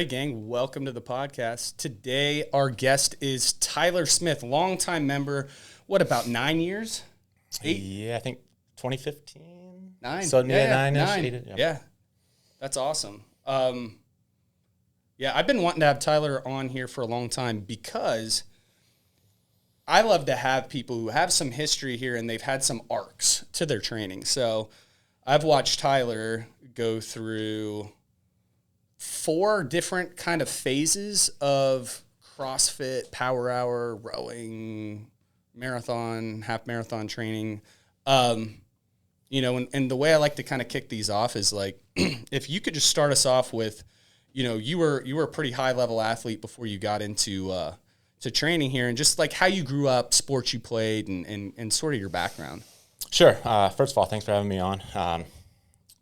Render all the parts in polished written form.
everybody, gang. Welcome to the podcast. Today, our guest is Tyler Smith, longtime member. What, about 9 years? 8? Yeah, I think 2015. 9. So, yeah, 9-ish. 9. Yeah, that's awesome. Yeah, I've been wanting to have Tyler on here for a long time because I love to have people who have some history here and they've had some arcs to their training. So I've watched Tyler go through 4 different kind of phases of CrossFit, power hour, rowing, marathon, half marathon training. And the way I like to kind of kick these off is like, if you could just start us off with, you were a pretty high level athlete before you got into to training here, and just like how you grew up, sports you played, and sort of your background. Sure. First of all, thanks for having me on.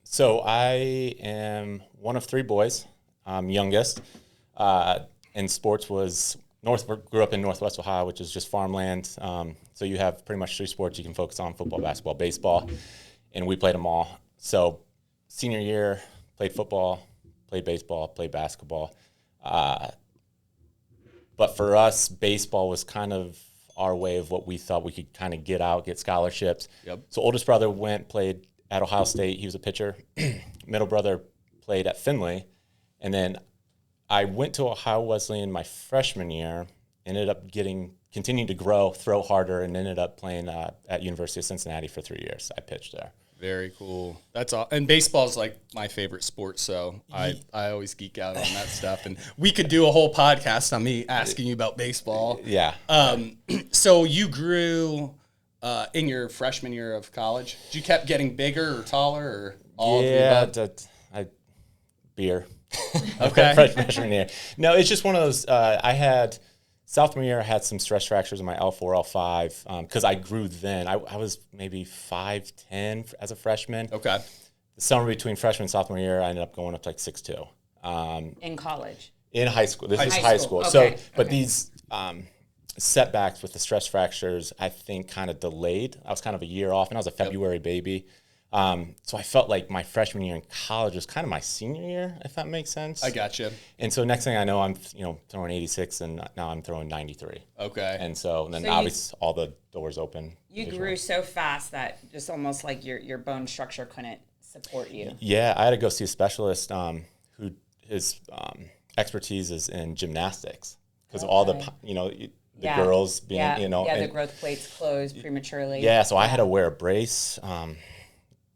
So I am one of 3 boys. I'm youngest. And sports was grew up in Northwest Ohio, which is just farmland. So you have pretty much 3 sports you can focus on: football, basketball, baseball. And we played them all. So senior year, played football, played baseball, played basketball. But for us, baseball was kind of our way of what we thought we could kind of get scholarships. Yep. So oldest brother played at Ohio State. He was a pitcher. Middle brother played at Findlay. And then I went to Ohio Wesleyan my freshman year, ended up continuing to grow, throw harder, and ended up playing at University of Cincinnati for 3 years. I pitched there. Very cool. That's all. And baseball is like my favorite sport, so I always geek out on that stuff. And we could do a whole podcast on me asking you about baseball. Yeah. So you grew in your freshman year of college. You kept getting bigger or taller, or all of the above? Beer. Okay. Freshman year. No, it's just one of those. I had sophomore year. I had some stress fractures in my L4, L5 because I grew then. I was maybe 5'10" as a freshman. Okay. The summer between freshman and sophomore year, I ended up going up to like 6'2". In college. In high school. This is high school. Okay. But these setbacks with the stress fractures, I think, kind of delayed. I was kind of a year off, and I was a February baby. So I felt like my freshman year in college was kind of my senior year, if that makes sense. I gotcha. And so next thing I know, I'm throwing 86, and now I'm throwing 93. Okay. And so then obviously all the doors open. You grew so fast that just almost like your bone structure couldn't support you. Yeah, I had to go see a specialist who his expertise is in gymnastics because all the girls being the growth plates close prematurely. Yeah, so I had to wear a brace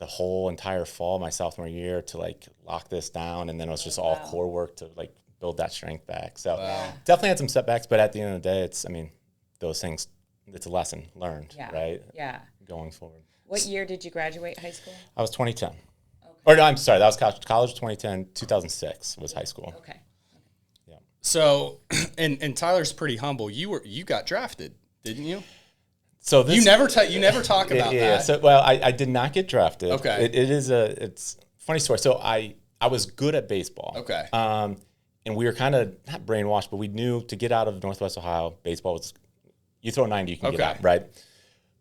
the whole entire fall, my sophomore year, to like lock this down, and then it was just all core work to like build that strength back. So definitely had some setbacks, but at the end of the day, those things, it's a lesson learned, right? Yeah. Going forward. What year did you graduate high school? I was 2010. Okay. Or no, I'm sorry, that was college 2010. 2006 was high school. Okay. Yeah. So, and Tyler's pretty humble. You got drafted, didn't you? So this, you never talk about that. Yeah. So I did not get drafted. Okay. It's a funny story. So I was good at baseball. Okay. And we were kind of not brainwashed, but we knew to get out of Northwest Ohio, baseball was, you throw 90, you can get out, right?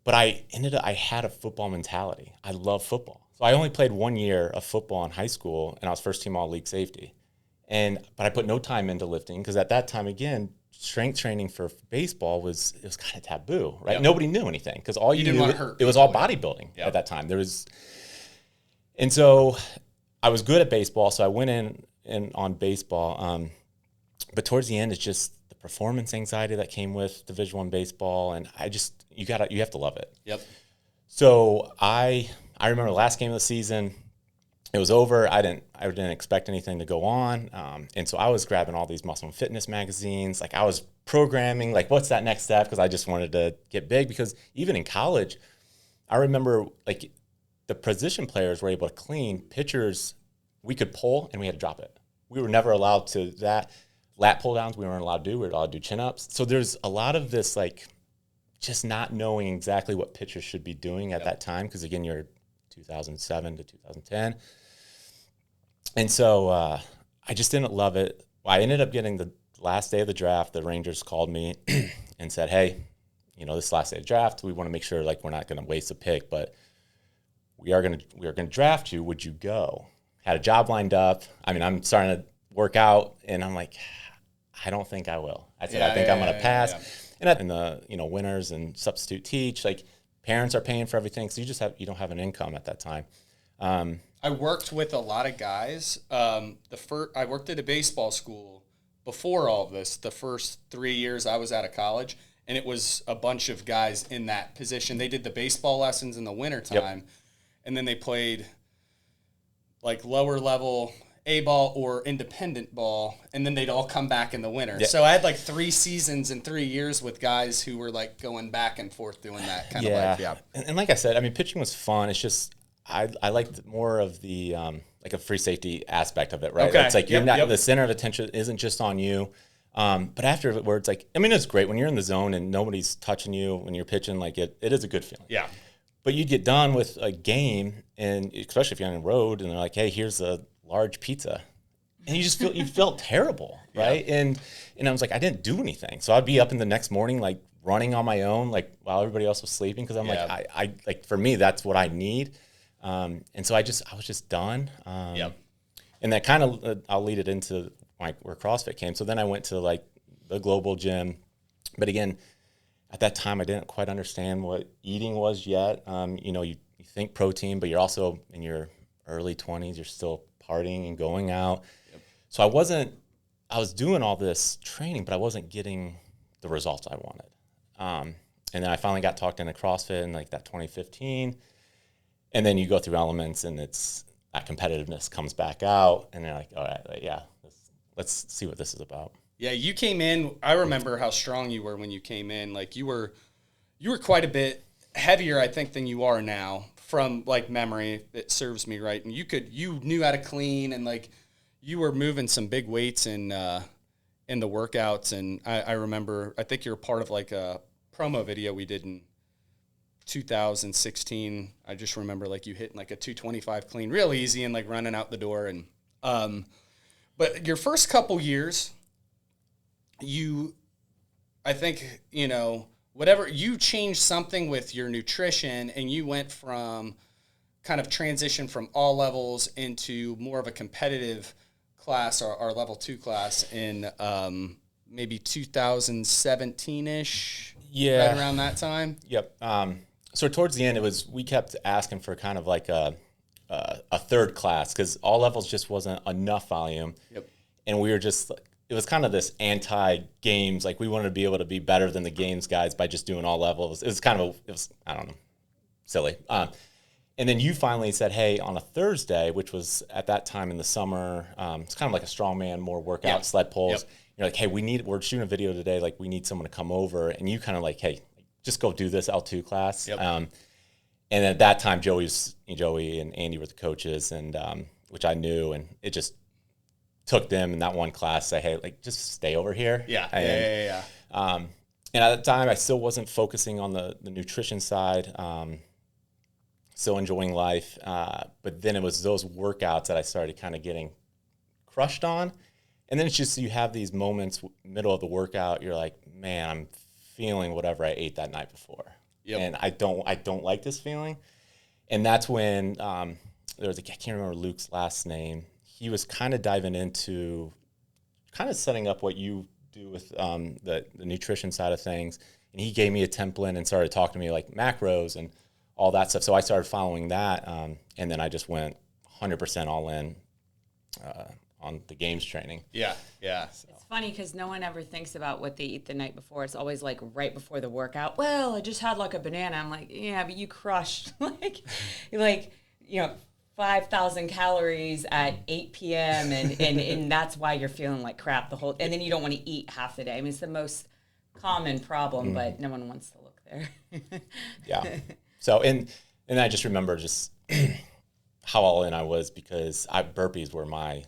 But I had a football mentality. I love football. So I only played 1 year of football in high school, and I was first team all league safety. But I put no time into lifting because at that time, again, strength training for baseball was kind of taboo, right? Yep. Nobody knew anything because all you knew it was all bodybuilding at that time. And so I was good at baseball, so I went in on baseball. But towards the end, it's just the performance anxiety that came with Division I baseball, and you have to love it. Yep. So I remember the last game of the season. It was over. I didn't expect anything to go on, and so I was grabbing all these muscle and fitness magazines. Like I was programming, like what's that next step? Because I just wanted to get big. Because even in college, I remember like the position players were able to clean. Pitchers, we could pull and we had to drop it. We were never allowed to that. Lat pull downs we weren't allowed to do. We were allowed to do chin ups. So there's a lot of this like just not knowing exactly what pitchers should be doing at that time. Because again, you're 2007 to 2010. And so I just didn't love it. I ended up getting the last day of the draft. The Rangers called me and said, hey, this last day of the draft, we want to make sure like we're not going to waste a pick, but we are going to draft you. Would you go? Had a job lined up. I mean, I'm starting to work out, and I'm like, I don't think I will. I said, I think I'm going to pass. Yeah. And in the, winters and substitute teach, like parents are paying for everything. So you don't have an income at that time. I worked with a lot of guys. I worked at a baseball school before all of this, the first 3 years I was out of college, and it was a bunch of guys in that position. They did the baseball lessons in the wintertime, and then they played like lower level A-ball or independent ball, and then they'd all come back in the winter. Yep. So I had like 3 seasons in 3 years with guys who were like going back and forth doing that kind of life. Yeah. And like I said, I mean, pitching was fun. It's just I liked more of the like a free safety aspect of it, right? Okay. It's like you're not the center of attention isn't just on you. But afterwards, like, I mean, it's great when you're in the zone and nobody's touching you when you're pitching. Like it is a good feeling. Yeah. But you get done with a game, and especially if you're on the road, and they're like, "Hey, here's a large pizza," and you felt terrible, right? Yeah. And I was like, I didn't do anything, so I'd be up in the next morning, like running on my own, like while everybody else was sleeping, because I'm like, I like for me, that's what I need. And so I was just done. And that kind of I'll lead it into like where CrossFit came. So then I went to like the global gym, but again, at that time I didn't quite understand what eating was yet. You think protein, but you're also in your early 20s. You're still partying and going out. Yep. So I was doing all this training, but I wasn't getting the results I wanted. And then I finally got talked into CrossFit in like that 2015. And then you go through elements, and it's that competitiveness comes back out, and they're like, all right, let's see what this is about. Yeah, you came in. I remember how strong you were when you came in. Like you were quite a bit heavier, I think, than you are now. From like memory, it serves me right, and you knew how to clean, and like you were moving some big weights in the workouts. And I remember, I think you're part of like a promo video we did in 2016. I just remember like you hitting like a 225 clean real easy and like running out the door. And but your first couple years, I think whatever, you changed something with your nutrition, and you went from kind of transition from all levels into more of a competitive class, or level 2 class in maybe 2017-ish, right around that time. Yep. So towards the end, we kept asking for kind of like a third class, because all levels just wasn't enough volume. Yep. And we were just, it was kind of this anti-games, like we wanted to be able to be better than the games guys by just doing all levels. It was I don't know, silly. And then you finally said, hey, on a Thursday, which was at that time in the summer, it's kind of like a strongman, more workout, sled pulls. Yep. You're like, hey, we're shooting a video today, like we need someone to come over. And you kind of like, hey, just go do this L2 class. Yep. And at that time, Joey and Andy were the coaches, and which I knew, and it just took them in that one class, say, hey, like just stay over here. Yeah. And at the time, I still wasn't focusing on the nutrition side, still enjoying life. But then it was those workouts that I started kind of getting crushed on. And then it's just, you have these moments, middle of the workout, you're like, man, I'm feeling whatever I ate that night before. Yep. And I don't like this feeling. And that's when there was I can't remember Luke's last name. He was kind of diving into kind of setting up what you do with the nutrition side of things. And he gave me a template and started talking to me like macros and all that stuff. So I started following that. And then I just went 100% all in on the games training. Yeah. It's funny because no one ever thinks about what they eat the night before. It's always like right before the workout. Well, I just had like a banana. I'm like, yeah, but you crushed like 5,000 calories at 8 p.m. and that's why you're feeling like crap and then you don't want to eat half the day. I mean, it's the most common problem, but no one wants to look there. Yeah. So, and I just remember just how all in I was, because burpees were my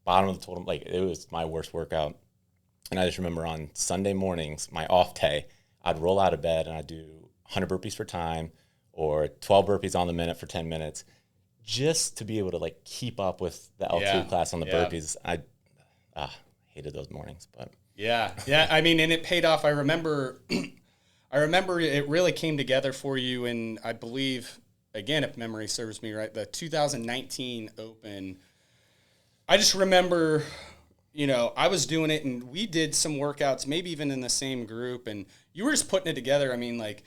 bottom of the totem. Like it was my worst workout. And I just remember on Sunday mornings, my off day, I'd roll out of bed and I'd do 100 burpees for time or 12 burpees on the minute for 10 minutes just to be able to like keep up with the L2 class on the burpees. I hated those mornings, but yeah. I mean, and it paid off. I remember it really came together for you. And I believe, again, if memory serves me right, the 2019 Open, I just remember, I was doing it and we did some workouts, maybe even in the same group, and you were just putting it together. I mean, like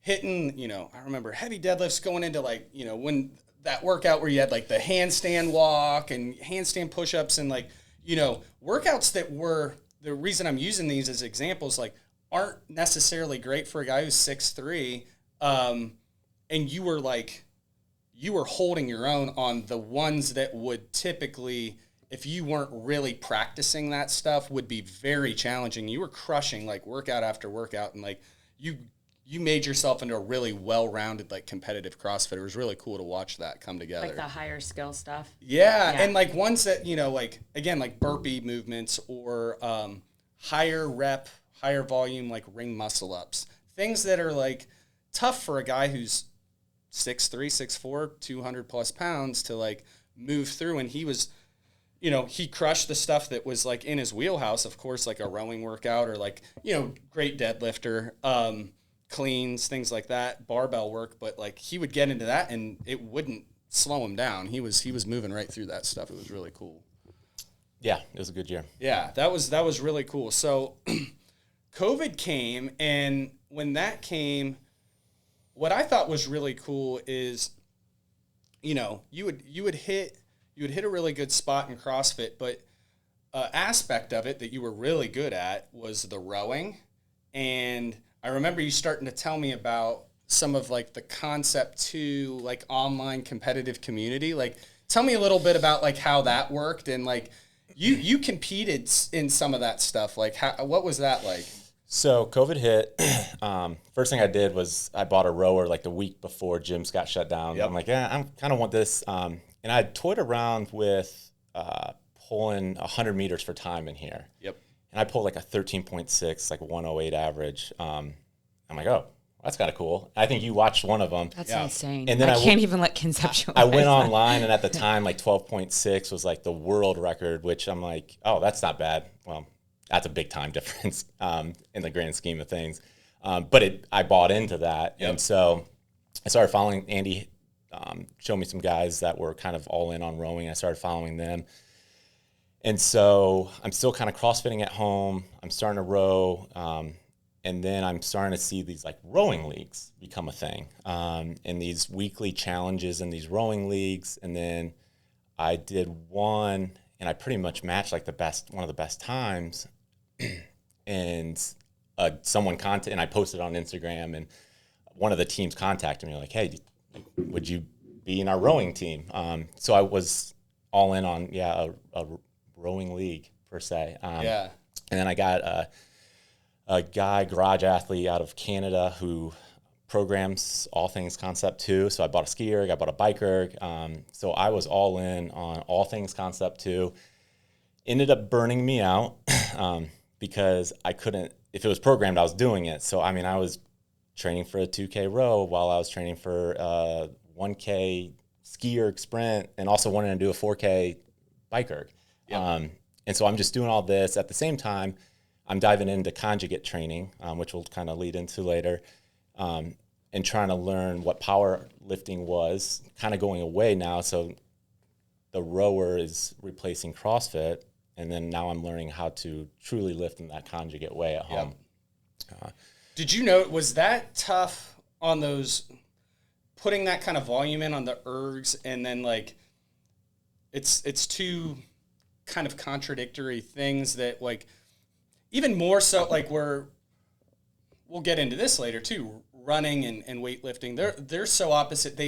hitting, I remember heavy deadlifts going into like, when that workout where you had like the handstand walk and handstand push-ups and like, workouts that were, the reason I'm using these as examples, like aren't necessarily great for a guy who's 6'3", and you were holding your own on the ones that would typically, if you weren't really practicing that stuff, would be very challenging. You were crushing like workout after workout, and like you made yourself into a really well-rounded, like competitive CrossFitter. It was really cool to watch that come together. Like the higher skill stuff. Yeah. And like ones that, like again, like burpee movements or higher rep, higher volume, like ring muscle ups, things that are like tough for a guy who's 6'3", 6'4", 200 plus pounds to like move through. And he was, he crushed the stuff that was like in his wheelhouse, of course, like a rowing workout or like, great deadlifter, cleans, things like that, barbell work. But like he would get into that and it wouldn't slow him down. He was moving right through that stuff. It was really cool. Yeah, it was a good year. Yeah, that was really cool. So COVID came, and when that came, what I thought was really cool is, you would hit a really good spot in CrossFit, but aspect of it that you were really good at was the rowing. And I remember you starting to tell me about some of like the concept to like online competitive community. Like, tell me a little bit about like how that worked, and like you competed in some of that stuff. Like, what was that like? So COVID hit. First thing I did was I bought a rower like the week before gyms got shut down. Yep. I'm like, I kind of want this. And I toyed around with pulling 100 meters for time in here. Yep. And I pulled like a 13.6, like 108 average. I'm like, oh, that's kind of cool. I think you watched one of them. That's insane. And then I can't even conceptualize. I went online, and at the time, like 12.6 was like the world record, which I'm like, oh, that's not bad. Well, that's a big time difference in the grand scheme of things. But I bought into that. Yep. And so I started following Andy, showed me some guys that were kind of all in on rowing. I started following them. And so I'm still kind of CrossFitting at home. I'm starting to row. And then I'm starting to see these like rowing leagues become a thing, and these weekly challenges in these rowing leagues. And then I did one, and I pretty much matched like one of the best times. And someone and I posted on Instagram, and one of the teams contacted me like, hey, would you be in our rowing team? So I was all in on, a rowing league per se. And then I got a guy, garage athlete out of Canada, who programs all things Concept 2. So I bought a ski erg, I bought a bike erg. So I was all in on all things Concept 2. Ended up burning me out because I couldn't, if it was programmed, I was doing it. So, I mean, I was training for a 2K row while I was training for a 1K ski erg sprint, and also wanting to do a 4K bike erg. Yep. And so I'm just doing all this. At the same time, I'm diving into conjugate training, which we'll kind of lead into later, and trying to learn what power lifting was, kind of going away now. So the rower is replacing CrossFit, and then now I'm learning how to truly lift in that conjugate way at home. Did you know, was that tough on those, putting that kind of volume in on the ergs, and then like it's two kind of contradictory things that like, even more so, like we'll get into this later too, running and weightlifting, they're so opposite.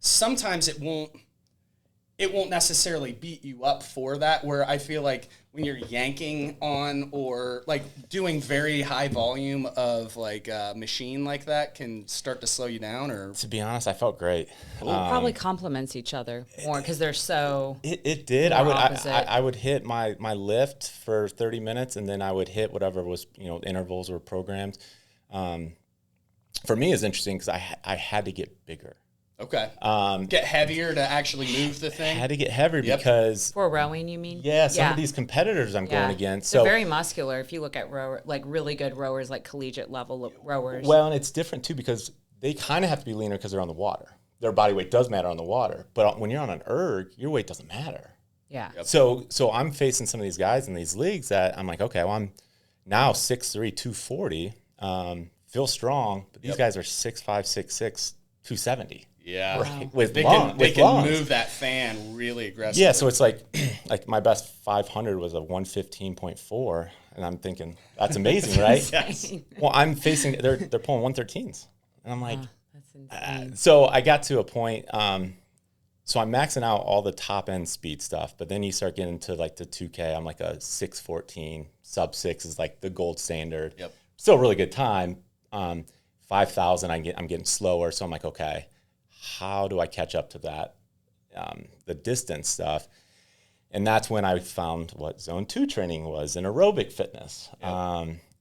Sometimes it won't necessarily beat you up for that, where I feel like when you're yanking on or like doing very high volume of like a machine like that can start to slow you down. Or to be honest, I felt great. It probably complements each other more because they're so. It did. I would hit my lift for 30 minutes, and then I would hit whatever was intervals were programmed. For me, it's interesting because I had to get bigger. Okay. Get heavier to actually move the thing? I had to get heavier because... For rowing, you mean? Yeah, some of these competitors I'm going against. So they're very muscular if you look at really good rowers, like collegiate level rowers. Well, and it's different too because they kind of have to be leaner because they're on the water. Their body weight does matter on the water. But when you're on an erg, your weight doesn't matter. Yeah. Yep. So I'm facing some of these guys in these leagues that I'm like, okay, well, I'm now 6'3", 240, feel strong, but these guys are 6'5", 6'6", 270. Yeah. Wow. With They lungs. can move that fan really aggressively. Yeah, so it's like my best 500 was a 115.4, and I'm thinking that's amazing, right? Yes. Well, I'm facing they're pulling 113s, and I'm like, That's insane. so I got to a point. So I'm maxing out all the top end speed stuff, but then you start getting to like the 2K. I'm like a 6:14, sub 6 is like the gold standard. Yep. Still a really good time. 5,000, I'm getting slower, so I'm like, okay, how do I catch up to that? The distance stuff. And that's when I found what Zone 2 training was in aerobic fitness. Yep.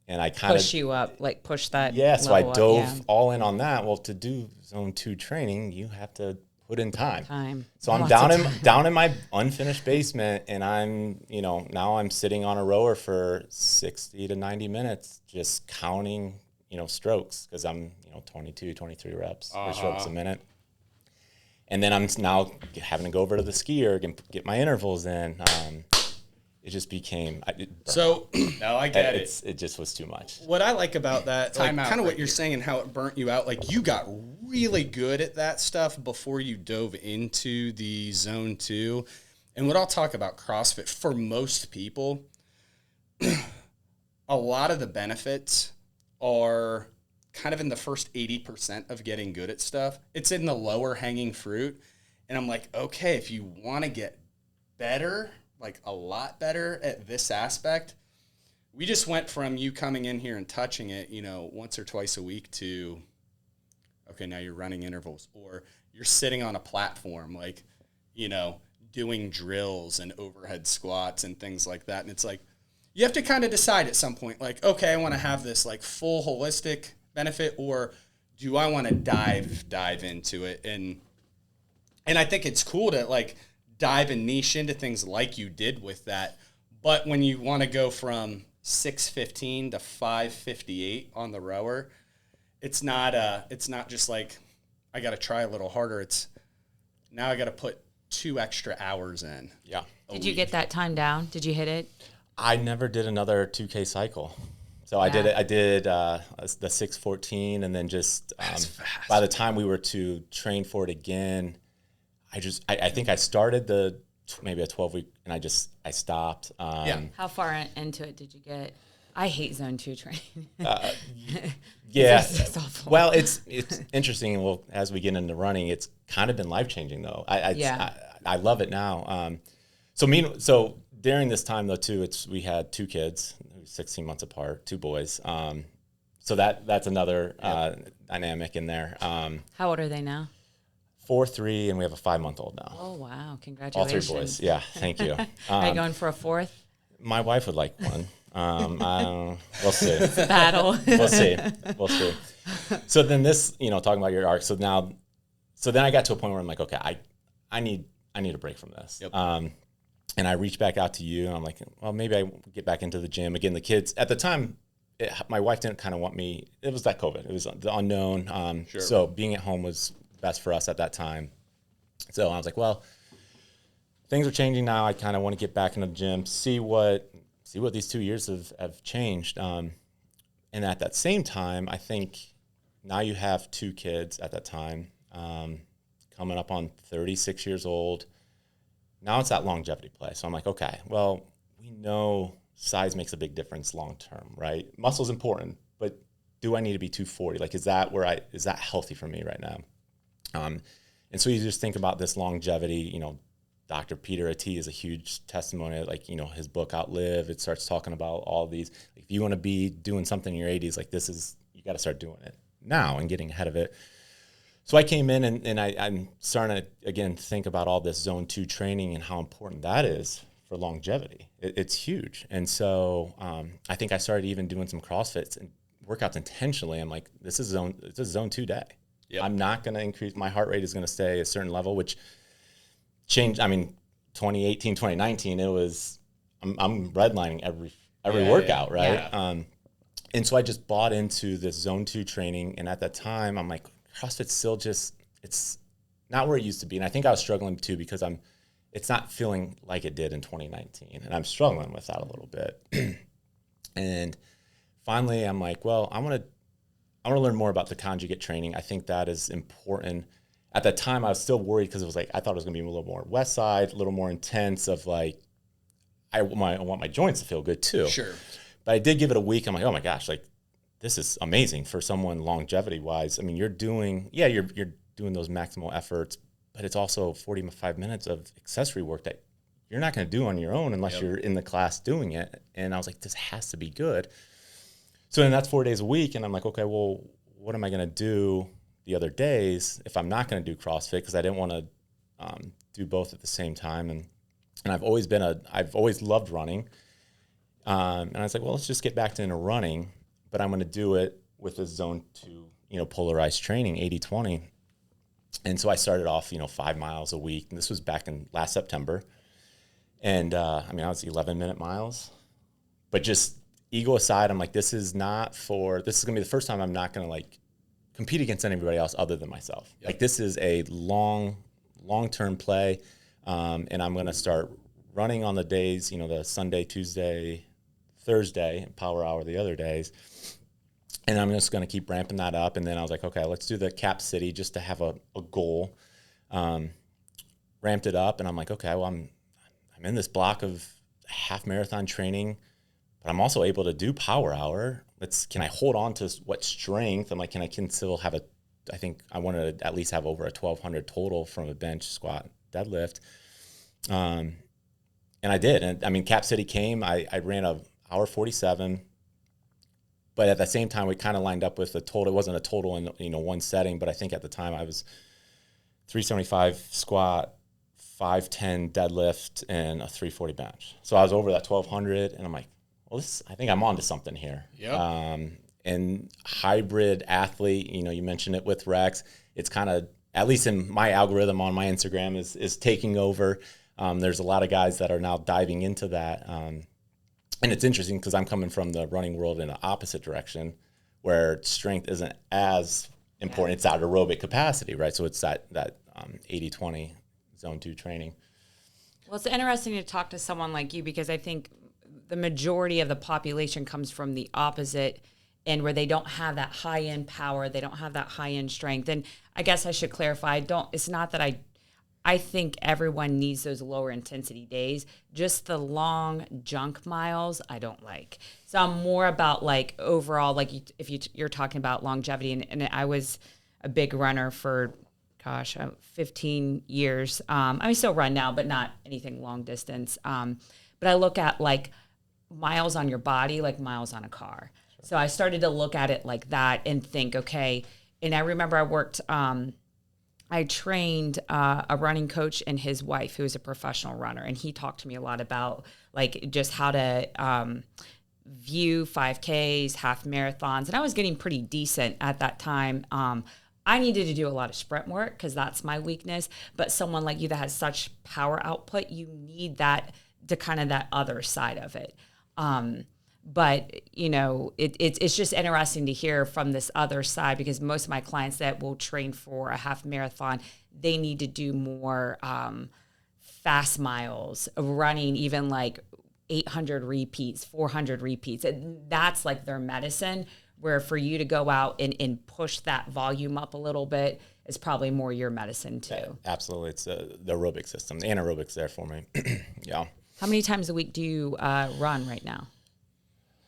And I kind of Push you up, like push that. yeah, so I level up, dove all in on that. Well, to do Zone 2 training, you have to put in time. So I'm down in my unfinished basement, and I'm, now I'm sitting on a rower for 60 to 90 minutes just counting, strokes, because I'm, 22, 23 reps per strokes a minute. And then I'm now having to go over to the skier and get my intervals in. It just became no, I get it. It just was too much. What I like about that, like, Time out kind of right what you're here. saying and how it burnt you out, like you got really good at that stuff before you dove into the Zone 2. And what I'll talk about CrossFit, for most people, a lot of the benefits are kind of in the first 80% of getting good at stuff. It's in the lower hanging fruit. And I'm like, okay, if you want to get better, like a lot better at this aspect, we just went from you coming in here and touching it, once or twice a week to, okay, now you're running intervals, or you're sitting on a platform, like, doing drills and overhead squats and things like that. And it's like, you have to kind of decide at some point, like, okay, I want to have this like full holistic benefit, or do I want to dive into it? And I think it's cool to like dive and niche into things like you did with that. But when you want to go from 6:15 to 5:58 on the rower, it's not just like I got to try a little harder. It's now I got to put 2 extra hours in. Yeah. Did you get that time down? Did you hit it? I never did another 2K cycle. So I did the 6:14, and then just by the time we were to train for it again, I think I started maybe a 12-week, and I stopped. How far into it did you get? I hate Zone 2 training. Yeah. It's awful. Well, it's interesting. Well, as we get into running, it's kind of been life-changing though. I love it now. So during this time though too, we had 2 kids, 16 months apart, 2 boys. So that's another dynamic in there. How old are they now? 4, 3, and we have a 5-month-old now. Oh wow! All Congratulations. 3 boys. Yeah, thank you. Are you going for a 4th? My wife would like one. We'll see. Battle. We'll see. So then this, talking about your arc. So then I got to a point where I'm like, okay, I need a break from this. Yep. And I reached back out to you, and I'm like, well, maybe I get back into the gym again. The kids at the time, my wife didn't kind of want me. It was that COVID. It was the unknown. Sure. So being at home was best for us at that time. So I was like, well, things are changing now. I kind of want to get back into the gym, see what these 2 years have changed. And at that same time, I think now you have 2 kids at that time, coming up on 36 years old. Now it's that longevity play. So I'm like, okay, well, we know size makes a big difference long term, right? Muscle's important, but do I need to be 240? Like, is that healthy for me right now? And so you just think about this longevity. Dr. Peter Attia is a huge testimony. Like, his book Outlive, it starts talking about all these. If you want to be doing something in your 80s, like you got to start doing it now and getting ahead of it. So I came in and I'm starting to, again, think about all this Zone 2 training and how important that is for longevity. It's huge. And so I think I started even doing some CrossFits and workouts intentionally. I'm like, it's a Zone 2 day. Yep. I'm not going to increase. My heart rate is going to stay a certain level, which changed. 2018, 2019, it was, I'm redlining every workout, right? Yeah. And so I just bought into this Zone 2 training. And at that time, I'm like, CrossFit's still it's not where it used to be. And I think I was struggling too, because I'm it's not feeling like it did in 2019. And I'm struggling with that a little bit. And finally, I'm like, well, I want to learn more about the conjugate training. I think that is important. At that time, I was still worried because it was like, I thought it was going to be a little more west side, a little more intense of like, I want my joints to feel good too. Sure. But I did give it a week. I'm like, oh my gosh, like this is amazing for someone longevity wise. I mean, you're doing those maximal efforts, but it's also 45 minutes of accessory work that you're not going to do on your own unless you're in the class doing it. And I was like, this has to be good. So then that's 4 days a week. And I'm like, okay, well, what am I going to do the other days if I'm not going to do CrossFit? Because I didn't want to do both at the same time. And I've always loved running. And I was like, well, let's just get back into running, but I'm going to do it with a zone 2, polarized training, 80-20. And so I started off, 5 miles a week. And this was back in last September. And I was 11-minute miles. But just ego aside, I'm like, this is going to be the first time I'm not going to like compete against anybody else other than myself. Yep. Like this is a long-term play. And I'm going to start running on the days, the Sunday, Tuesday, Thursday, power hour the other days. And I'm just going to keep ramping that up. And then I was like, okay, let's do the Cap City just to have a goal. Ramped it up. And I'm like, okay, well, I'm in this block of half marathon training, but I'm also able to do power hour. Can I hold on to what strength? I'm like, can I still have I think I wanted to at least have over a 1,200 total from a bench, squat, deadlift. And I did. And Cap City came, I ran a hour 47, but at the same time, we kind of lined up with a total. It wasn't a total in, one setting, but I think at the time I was 375 squat, 510 deadlift, and a 340 bench. So I was over that 1,200, and I'm like, well, I think I'm onto something here. Yeah. And hybrid athlete, you mentioned it with Rex. It's kind of, at least in my algorithm on my Instagram, is taking over. There's a lot of guys that are now diving into that. And it's interesting because I'm coming from the running world in the opposite direction where strength isn't as important. Yeah. It's that aerobic capacity, right? So it's that 80-20 zone 2 training. Well, it's interesting to talk to someone like you because I think the majority of the population comes from the opposite end where they don't have that high-end power. They don't have that high-end strength. And I guess I should clarify, it's not that I think everyone needs those lower intensity days. Just the long junk miles, I don't like. So I'm more about like overall, like if you're talking about longevity, and I was a big runner for, 15 years. I still run now, but not anything long distance. But I look at like miles on your body, like miles on a car. Sure. So I started to look at it like that and think, okay. And I remember I trained a running coach and his wife, who is a professional runner, and he talked to me a lot about like just how to view 5Ks, half marathons, and I was getting pretty decent at that time. I needed to do a lot of sprint work because that's my weakness. But someone like you that has such power output, you need that to kind of that other side of it. But, it's just interesting to hear from this other side because most of my clients that will train for a half marathon, they need to do more fast miles, running even like 800 repeats, 400 repeats. And that's like their medicine, where for you to go out and push that volume up a little bit is probably more your medicine too. Yeah, absolutely. It's the aerobic system. The anaerobic's there for me. Yeah. How many times a week do you run right now?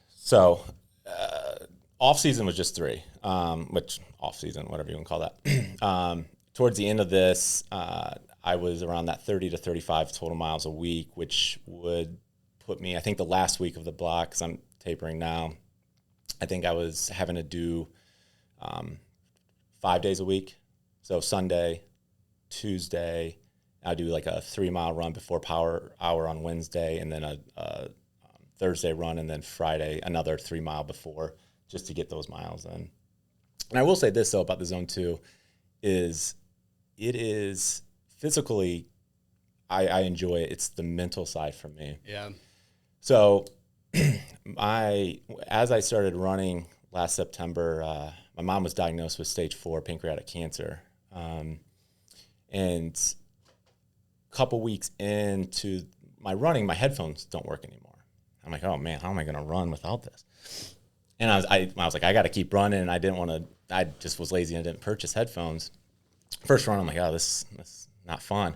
So, off season was just 3, which off season, whatever you want to call that. Towards the end of this, I was around that 30 to 35 total miles a week, which would put me, I think the last week of the block, because I'm tapering now, I think I was having to do 5 days a week. So Sunday, Tuesday, I do like a 3-mile run before power hour on Wednesday, and then a Thursday run, and then Friday another 3-mile before, just to get those miles in. And I will say this though about the zone 2 is it is physically, I enjoy it. It's the mental side for me. Yeah. So as I started running last September, my mom was diagnosed with stage 4 pancreatic cancer. And couple weeks into my running, my headphones don't work anymore. I'm like, oh man, how am I going to run without this? And I was like, I got to keep running. And I didn't want to, I just was lazy and didn't purchase headphones. First run, I'm like, oh, this is not fun.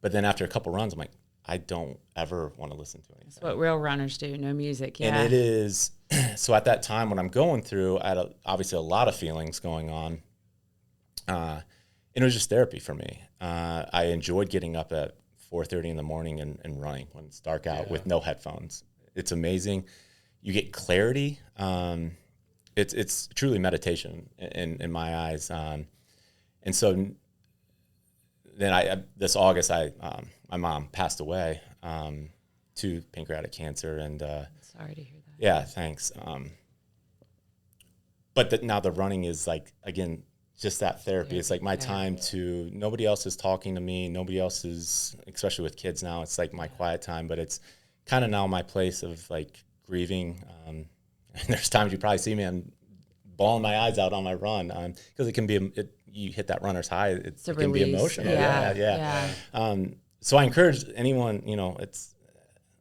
But then after a couple runs, I'm like, I don't ever want to listen to anything. That's what real runners do, no music. Yeah. And it is, so at that time when I'm going through, I had obviously a lot of feelings going on. And it was just therapy for me. I enjoyed getting up at 4:30 in the morning and running when it's dark out with no headphones. It's amazing. You get clarity. It's truly meditation in my eyes. And so then this August, my mom passed away to pancreatic cancer. And sorry to hear that. yeah, thanks. But now the running is like, again, just that therapy. It's like my time to, nobody else is talking to me. Nobody else is, especially with kids now, it's like my quiet time, but it's kind of now my place of like grieving. And there's times you probably see me, I'm bawling my eyes out on my run because it can be, you hit that runner's high. It can be emotional. Yeah. So I encourage anyone, it's,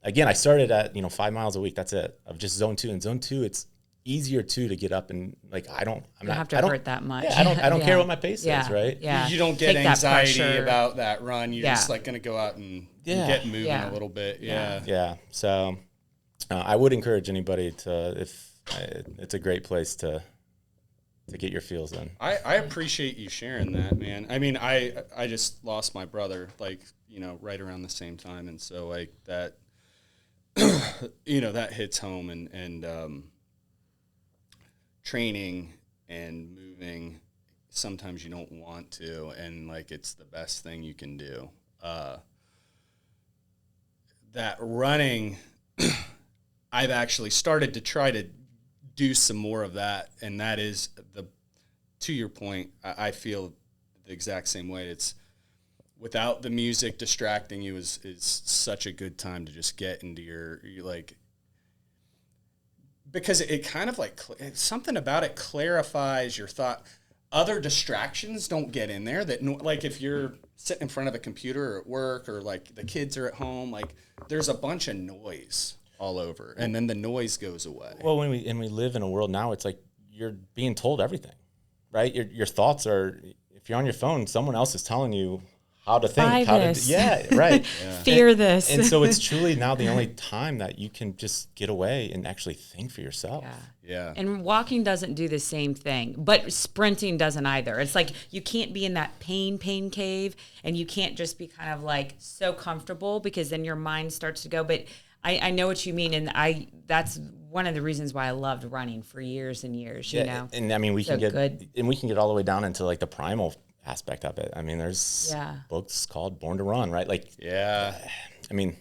again, I started at, 5 miles a week. That's it, of just zone 2. And zone 2, it's easier too to get up and like I don't have to hurt that much. Yeah, I don't care what my pace is, right? Yeah. You don't get anxiety about that run. You're just like going to go out and get moving a little bit. Yeah. So I would encourage anybody to, it's a great place to get your feels in. I appreciate you sharing that, man. I mean, I just lost my brother like, right around the same time. And so like that, that hits home and training and moving, sometimes you don't want to, and like it's the best thing you can do. That running, I've actually started to try to do some more of that, and that is to your point, I feel the exact same way. It's without the music distracting you is such a good time to just get into your like, because it kind of like something about it clarifies your thought. Other distractions don't get in there that like if you're sitting in front of a computer or at work or like the kids are at home, like there's a bunch of noise all over and then the noise goes away. Well, when we live in a world now, it's like you're being told everything, right? Your thoughts are, if you're on your phone, someone else is telling you how to think, right. Fear this. And so it's truly now the only time that you can just get away and actually think for yourself. Yeah. And walking doesn't do the same thing, but sprinting doesn't either. It's like you can't be in that pain cave, and you can't just be kind of like so comfortable because then your mind starts to go. But I know what you mean, and that's one of the reasons why I loved running for years and years. You know, and I mean we can get all the way down into like the primal aspect of it. I mean, there's books called Born to Run, right? Like, I mean,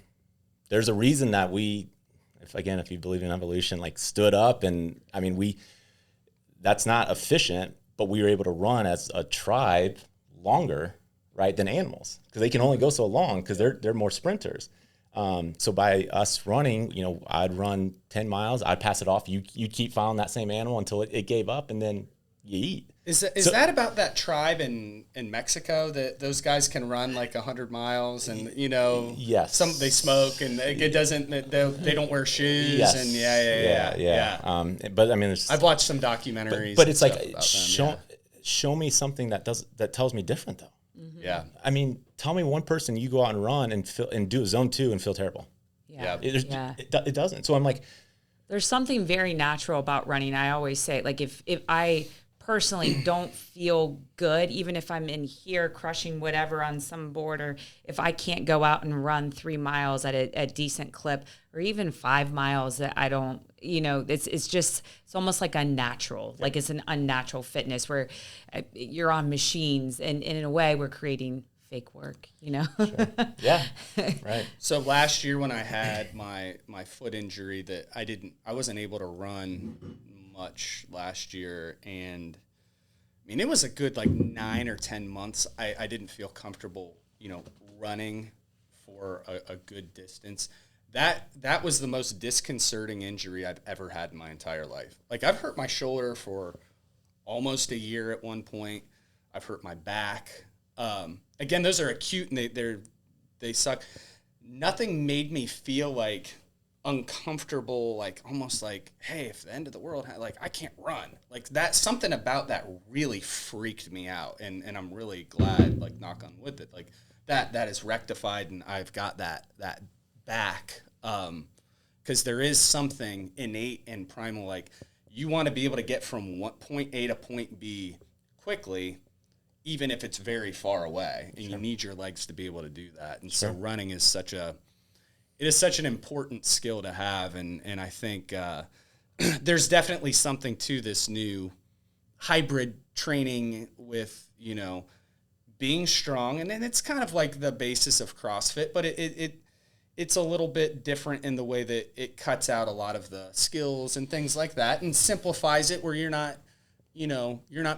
there's a reason that if you believe in evolution, like stood up and I mean, that's not efficient, but we were able to run as a tribe longer, right, than animals because they can only go so long because they're more sprinters. So by us running, I'd run 10 miles, I'd pass it off. You'd keep following that same animal until it gave up and then you eat. Is that about that tribe in Mexico that those guys can run like 100 miles and yes, they smoke and it doesn't they don't wear shoes and but I mean I've watched some documentaries but it's like show me something that tells me different though. Yeah, I mean, tell me one person you go out and run and do a zone 2 and feel terrible. It doesn't. So I'm like, there's something very natural about running. I always say, like, if I personally don't feel good, even if I'm in here crushing whatever on some board, or if I can't go out and run 3 miles at a decent clip, or even 5 miles that I don't, it's almost like unnatural. Like it's an unnatural fitness where you're on machines, and in a way we're creating fake work, Sure. Yeah, right. So last year when I had my foot injury that I wasn't able to run much last year, and I mean it was a good like 9 or 10 months I didn't feel comfortable running for a good distance. That was the most disconcerting injury I've ever had in my entire life. Like I've hurt my shoulder for almost a year at one point. I've hurt my back. Again, those are acute and they suck. Nothing made me feel like uncomfortable, like almost like, hey, if the end of the world, like I can't run, like that, something about that really freaked me out, and I'm really glad, like knock on wood, that like that is rectified, and I've got that back, because there is something innate and primal, like you want to be able to get from point A to point B quickly, even if it's very far away, and you need your legs to be able to do that, and so running is such an important skill to have, and I think there's definitely something to this new hybrid training with, you know, being strong, and then it's kind of like the basis of CrossFit, but it's a little bit different in the way that it cuts out a lot of the skills and things like that, and simplifies it where you're not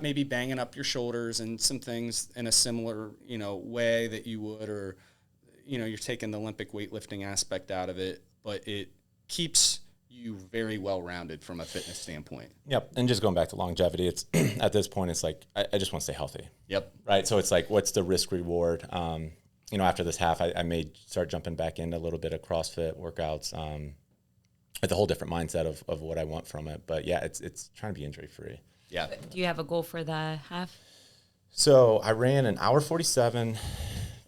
maybe banging up your shoulders and some things in a similar, you know, way that you would, or you know, you're taking the Olympic weightlifting aspect out of it, but it keeps you very well-rounded from a fitness standpoint. Yep. And just going back to longevity, it's at this point, it's like, I just want to stay healthy. Yep. Right. So it's like, what's the risk reward? You know, after this half, I may start jumping back into a little bit of CrossFit workouts, with a whole different mindset of what I want from it. But yeah, it's trying to be injury free. Yeah. Do you have a goal for the half? So I ran an hour 47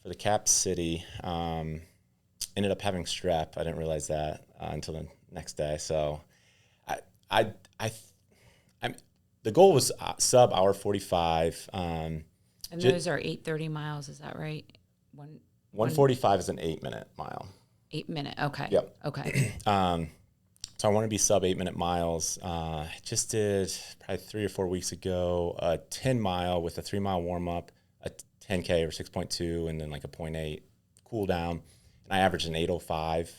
for the Cap City. Ended up having strep. I didn't realize that until the next day. So the goal was sub hour 45. And those are 8:30 miles. Is that right? 145 is an 8-minute mile. 8 minute. Okay. Yep. Okay. So I want to be sub 8-minute miles. I just did probably 3 or 4 weeks ago a 10 mile with a 3 mile warm up, a 10K or 6.2, and then like a 0.8 cool down. And I averaged an 8:05.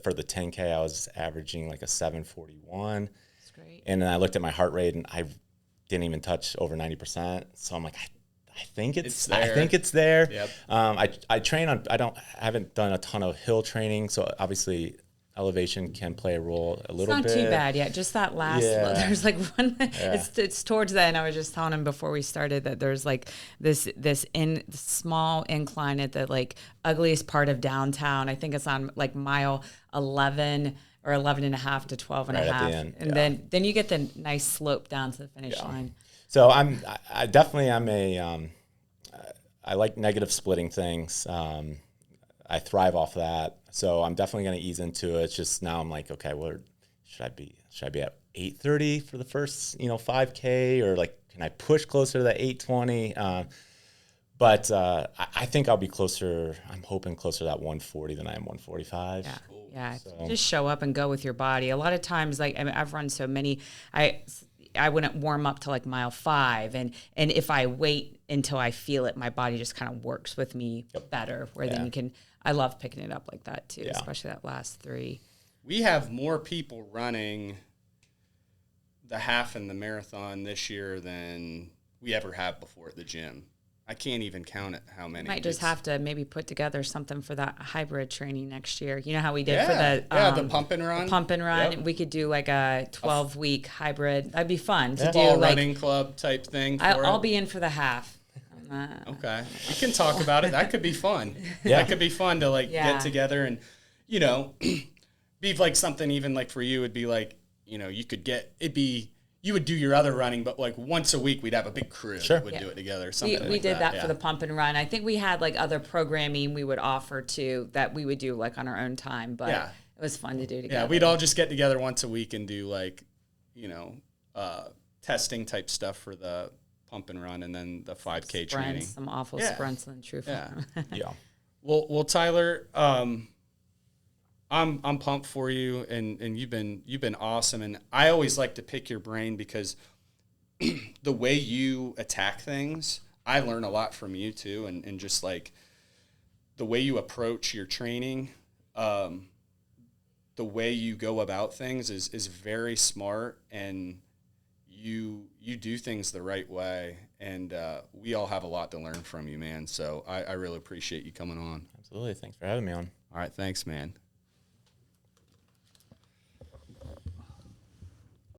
For the 10K, I was averaging like a 7:41. That's great. And then I looked at my heart rate, and I didn't even touch over 90%. So I'm like, I think it's there. I think it's there. Yep. I train on. I haven't done a ton of hill training, so obviously elevation can play a role a little bit. It's not too bad yet. Just that last. Yeah. There's like one. Yeah. It's towards the end. I was just telling him before we started that there's like this small incline at the like ugliest part of downtown. I think it's on like mile 11 or 11 and a half to 12 and Right a at half, the end, and then you get the nice slope down to the finish line. So I definitely am I like negative splitting things. I thrive off that. So I'm definitely going to ease into it. It's just now I'm like, okay, where should I be? Should I be at 8:30 for the first, 5K, or like, can I push closer to that 8:20? But I think I'll be closer. I'm hoping closer to that 140 than I am 145. Yeah. Yeah. So. Just show up and go with your body. A lot of times, like, I mean, I've run so many, I wouldn't warm up to like mile 5. And if I wait until I feel it, my body just kind of works with me better, where then you can, I love picking it up like that too, especially that last 3. We have more people running the half and the marathon this year than we ever have before at the gym. I can't even count it how many. Might just have to maybe put together something for that hybrid training next year. You know how we did for the pump and run? The pump and run. Yep. We could do like a 12-week hybrid. That'd be fun to do. All like running club type thing. I'll be in for the half. Okay. We can talk about it. That could be fun. Yeah. That could be fun to get together and, be like something even like for you would be like, you could you would do your other running, but like once a week we'd have a big crew that would do it together. We did that for the pump and run. I think we had like other programming we would offer too that we would do like on our own time, but it was fun to do together. Yeah, we'd all just get together once a week and do like, testing type stuff for the pump and run, and then the 5K training. Some awful sprints and true fun. Yeah. Well, Tyler, I'm pumped for you, and you've been awesome, and I always like to pick your brain because the way you attack things, I learn a lot from you too, and just like the way you approach your training, the way you go about things is very smart, and you do things the right way, and we all have a lot to learn from you, man. So I really appreciate you coming on. Absolutely. Thanks for having me on. All right, thanks, man.